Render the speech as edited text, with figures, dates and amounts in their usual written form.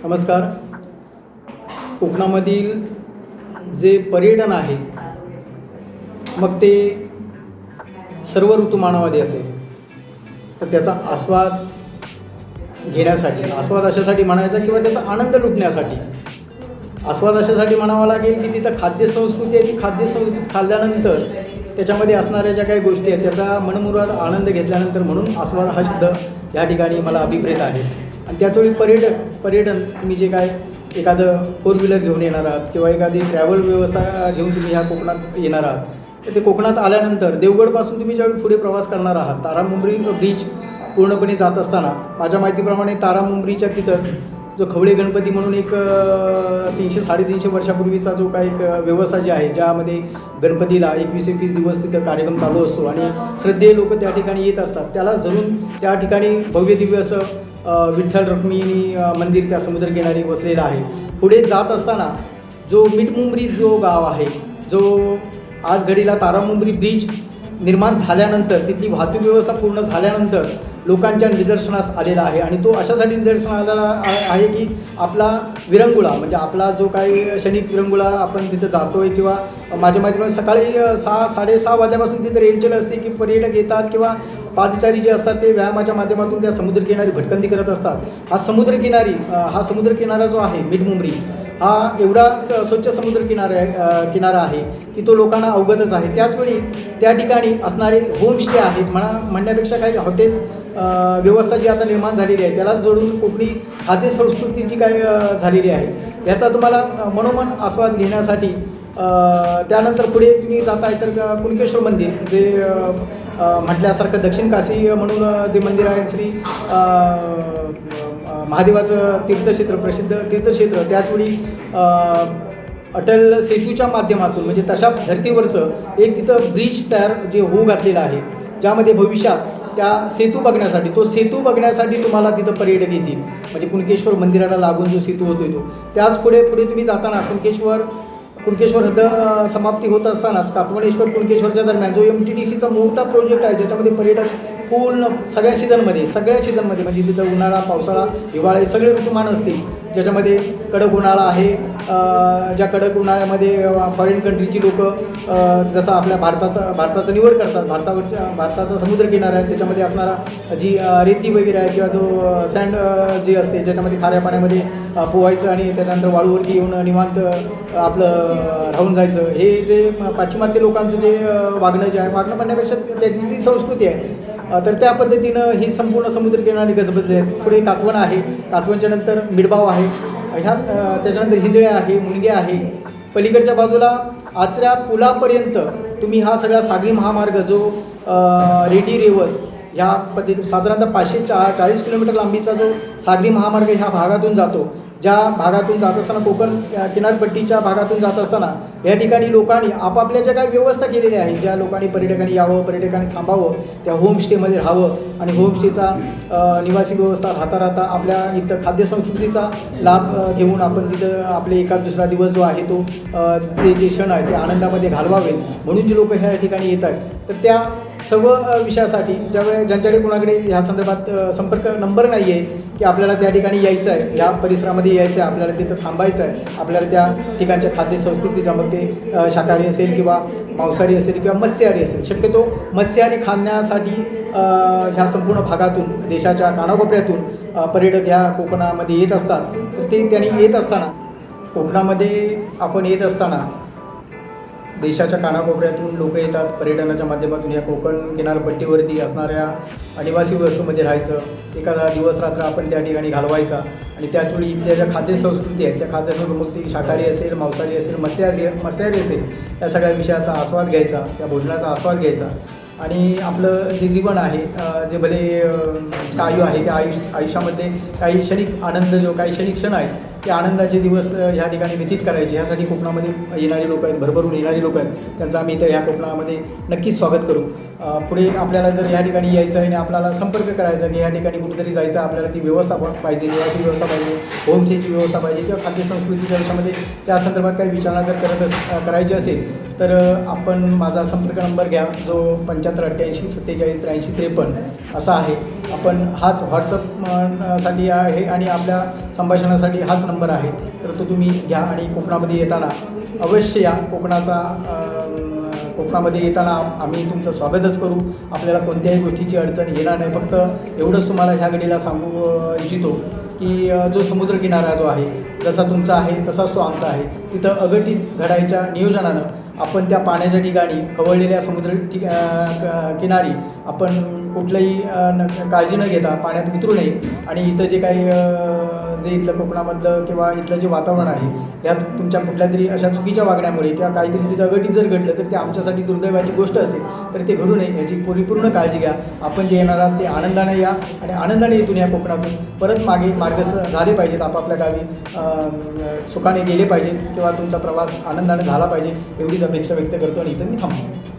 नमस्कार. कोकणामधील जे पर्यटन आहे मग ते सर्व ऋतुमानामध्ये असेल तर त्याचा आस्वाद घेण्यासाठी, आस्वाद अशासाठी म्हणायचा किंवा त्याचा आनंद लुटण्यासाठी, आस्वाद अशासाठी म्हणावा लागेल की तिथं खाद्यसंस्कृती आहे. ती खाद्यसंस्कृती खाल्ल्यानंतर त्याच्यामध्ये असणाऱ्या ज्या काही गोष्टी आहेत त्याचा मनमुराद आनंद घेतल्यानंतर म्हणून आस्वाद हा शब्द या ठिकाणी मला अभिप्रेत आहे. आणि त्याचवेळी पर्यटन तुम्ही जे काय एखादं फोर व्हीलर घेऊन येणार आहात किंवा एखादी ट्रॅव्हल व्यवस्था घेऊन तुम्ही ह्या कोकणात येणार आहात तर ते कोकणात आल्यानंतर देवगडपासून तुम्ही ज्यावेळी पुढे प्रवास करणार आहात, तारामुंबरी ब्रिज पूर्णपणे जात असताना माझ्या माहितीप्रमाणे तारामुंबरीच्या तिथं जो खवळे गणपती म्हणून एक 300-350 वर्षापूर्वीचा जो काही एक व्यवस्था जी आहे ज्यामध्ये गणपतीला 21 दिवस तिथं कार्यक्रम चालू असतो आणि श्रद्धेय लोक त्या ठिकाणी येत असतात, त्याला धरून त्या ठिकाणी भव्य दिव्य असं विठ्ठल रुक्मिणी मंदिर त्या समुद्रकिनारी वसलेलं आहे. पुढे जात असताना जो मिठमुंबरी जो गाव आहे, जो आज घडीला तारामुंबरी ब्रिज निर्माण झाल्यानंतर तिथली वाहतूक व्यवस्था पूर्ण झाल्यानंतर लोकांच्या निदर्शनास आलेला आहे. आणि तो अशासाठी निदर्शनास आलेला आहे की आपला विरंगुळा म्हणजे आपला जो काही क्षणिक विरंगुळा आपण तिथं जातो आहे किंवा माझ्या माहितीप्रमाणे सकाळी 6-6:30 वाजल्यापासून तिथं रेलचेल असते की पर्यटक येतात किंवा पादचारी जे असतात ते व्यायामाच्या माध्यमातून त्या समुद्रकिनारी भटकंती करत असतात. हा समुद्रकिनारा जो आहे मिठमुंबरी हा एवढा स्वच्छ किनारा आहे की तो लोकांना अवगतच आहे. त्याचवेळी त्या ठिकाणी असणारे होमस्टे आहेत म्हणण्यापेक्षा काही हॉटेल व्यवस्था जी आता निर्माण झालेली आहे त्याला जोडून कोकणी खाद्य संस्कृती जी काय झालेली आहे याचा तुम्हाला मनोमन आस्वाद घेण्यासाठी त्यानंतर पुढे तुम्ही जाताय तर कुणकेश्वर मंदिर जे म्हटल्यासारखं दक्षिण काशी म्हणून जे मंदिर आहे, श्री महादेवाचं तीर्थक्षेत्र, प्रसिद्ध तीर्थक्षेत्र, त्याचवेळी अटल सेतूच्या माध्यमातून म्हणजे तशा धर्तीवरचं एक तिथं ब्रिज तयार जे होऊ घातलेलं आहे ज्यामध्ये भविष्यात त्या सेतू बघण्यासाठी तुम्हाला तिथं पर्यटक येतील. म्हणजे कुणकेश्वर मंदिराला लागून जो सेतू होतो तो त्याच पुढे तुम्ही जाताना कुणकेश्वर हद्द समाप्ती होत असतानाच कातवणेश्वर कुणकेश्वरच्या दरम्यान जो MTDCचा मोठा प्रोजेक्ट आहे ज्याच्यामध्ये पर्यटक पूर्ण सगळ्या सीझनमध्ये म्हणजे तिथं उन्हाळा, पावसाळा, हिवाळा हे सगळे ऋतुमान असतील. ज्याच्यामध्ये कडक उन्हाळा आहे, ज्या कडक उन्हाळ्यामध्ये फॉरेन कंट्रीची लोक जसं आपल्या भारताचं निवड करतात, भारताचा समुद्रकिनारा आहे त्याच्यामध्ये असणारा जी रेती वगैरे आहे किंवा जो सँड जी असते ज्याच्यामध्ये खाऱ्या पाण्यामध्ये पोहायचं आणि त्याच्यानंतर वाळूवरती येऊन निवांत आपलं राहून जायचं, हे जे पाश्चिमात्य लोकांचं जे वागणं जे आहे, वागणं म्हणण्यापेक्षा त्याची जी संस्कृती आहे तर त्या पद्धतीनं ही संपूर्ण समुद्रकिनारी गजबजले आहेत. पुढे कातवण आहे, कातवणच्या नंतर मिडबाव आहे, त्याच्यानंतर हिंदळे आहे, मुणगे आहे. पलीकडच्या बाजूला आचऱ्या पुलापर्यंत तुम्ही हा सगळा सागरी महामार्ग जो रेडी रेवस ह्या पद्धती साधारणतः 540 किलोमीटर लांबीचा जो सागरी महामार्ग ह्या भागातून जातो, ज्या भागातून जात असताना कोकण किनारपट्टीच्या भागातून जात असताना या ठिकाणी लोकांनी आपापल्या ज्या काही व्यवस्था केलेल्या आहे, ज्या लोकांनी पर्यटकांनी यावं, पर्यटकांनी थांबावं, त्या होमस्टेमध्ये राहावं आणि होमस्टेचा निवासी व्यवस्था राहता आपल्या इथं खाद्यसंस्कृतीचा लाभ घेऊन आपण तिथं आपले एका दुसरा दिवस जो आहे तो ते जे क्षण आहे ते आनंदामध्ये घालवावे म्हणून जे लोक ह्या ठिकाणी येत आहेत तर त्या सर्व विषयासाठी ज्यांच्याकडे कोणाकडे ह्या संदर्भात संपर्क नंबर नाही आहे की आपल्याला त्या ठिकाणी यायचं आहे, ह्या परिसरामध्ये यायचं आहे, आपल्याला तिथं थांबायचं आहे, आपल्याला त्या ठिकाणच्या खाद्यसंस्कृतीचा मग ते शाकाहारी असेल किंवा मांसाहारी असेल किंवा मत्स्यहारी असेल, शक्यतो मत्स्यहारी खाण्यासाठी ह्या संपूर्ण भागातून देशाच्या कानाकोपऱ्यातून पर्यटक ह्या कोकणामध्ये येत असतात. तर ते त्यांनी येत असताना कोकणामध्ये आपण येत असताना देशाच्या कानाकोपऱ्यातून लोक येतात पर्यटनाच्या माध्यमातून ह्या कोकण किनारपट्टीवरती असणाऱ्या आदिवासी वस्तीमध्ये राहायचं, एखादा दिवस रात्र आपण त्या ठिकाणी घालवायचा आणि त्याचवेळी इथल्या ज्या खाद्यसंस्कृती आहेत त्या खाद्यसंस्कृती मग ती शाकाहारी असेल, मांसाहारी असेल, मत्स्याहारी असेल या सगळ्या विषयाचा आस्वाद घ्यायचा, त्या भोजनाचा आस्वाद घ्यायचा आणि आपलं जे जीवन आहे जे भले आयु आहे त्या आयुष्यामध्ये काही क्षणिक आनंद जो काही क्षणिक क्षण आहे ते आनंदाचे दिवस ह्या ठिकाणी व्यतीत करायचे. ह्यासाठी कोकणामध्ये येणारी लोक आहेत, भरभरून येणारी लोक आहेत, त्यांचं आम्ही इथं ह्या कोकणामध्ये नक्कीच स्वागत करू. पुढे आपल्याला जर ह्या ठिकाणी यायचं आहे आणि आपल्याला संपर्क करायचा की ह्या ठिकाणी कुठेतरी जायचं, आपल्याला ती व्यवस्था पाहिजे, जेवायची व्यवस्था पाहिजे, होमस्टेची व्यवस्था पाहिजे किंवा खाद्यसंस्कृतीच्या विषयामध्ये त्या संदर्भात काही विचारणा जर करायची असेल तर आपण माझा संपर्क नंबर घ्या जो 7588 47 83 53 असा आहे. आपण हाच व्हॉट्सअप साठी आहे आणि आपल्या संभाषणासाठी हाच नंबर आहे, तर तो तुम्ही घ्या आणि कोकणामध्ये येताना अवश्य या. कोकणामध्ये येताना आम्ही तुमचं स्वागतच करू. आपल्याला कोणत्याही गोष्टीची अडचण येणार नाही. फक्त एवढंच तुम्हाला ह्या घडीला सांगू इच्छितो की जो समुद्रकिनारा जो आहे, जसा तुमचा आहे तसाच तो आमचा आहे. तिथं अघटित घडायच्या नियोजनानं आपण त्या पाण्याच्या ठिकाणी खवळलेल्या किनारी आपण कुठलंही काळजी न घेता पाण्यात उतरू नये. आणि इथं जे काही जे इथलं कोकणामधलं किंवा इथलं जे वातावरण आहे, यात तुमच्या कुठल्या तरी अशा चुकीच्या वागण्यामुळे किंवा काहीतरी तिथं अघटित जर घडलं तर ते आमच्यासाठी दुर्दैवाची गोष्ट असेल, तर ते घडू नये याची परिपूर्ण काळजी घ्या. आपण जे येणार आहात ते आनंदाने या आणि आनंदाने इथून या कोकणातून परत मार्गस्थ झाले पाहिजेत. आपापल्या गावी सुखाने गेले पाहिजेत किंवा तुमचा प्रवास आनंदाने झाला पाहिजे, एवढीच अपेक्षा व्यक्त करतो आणि इथं मी थांबतो.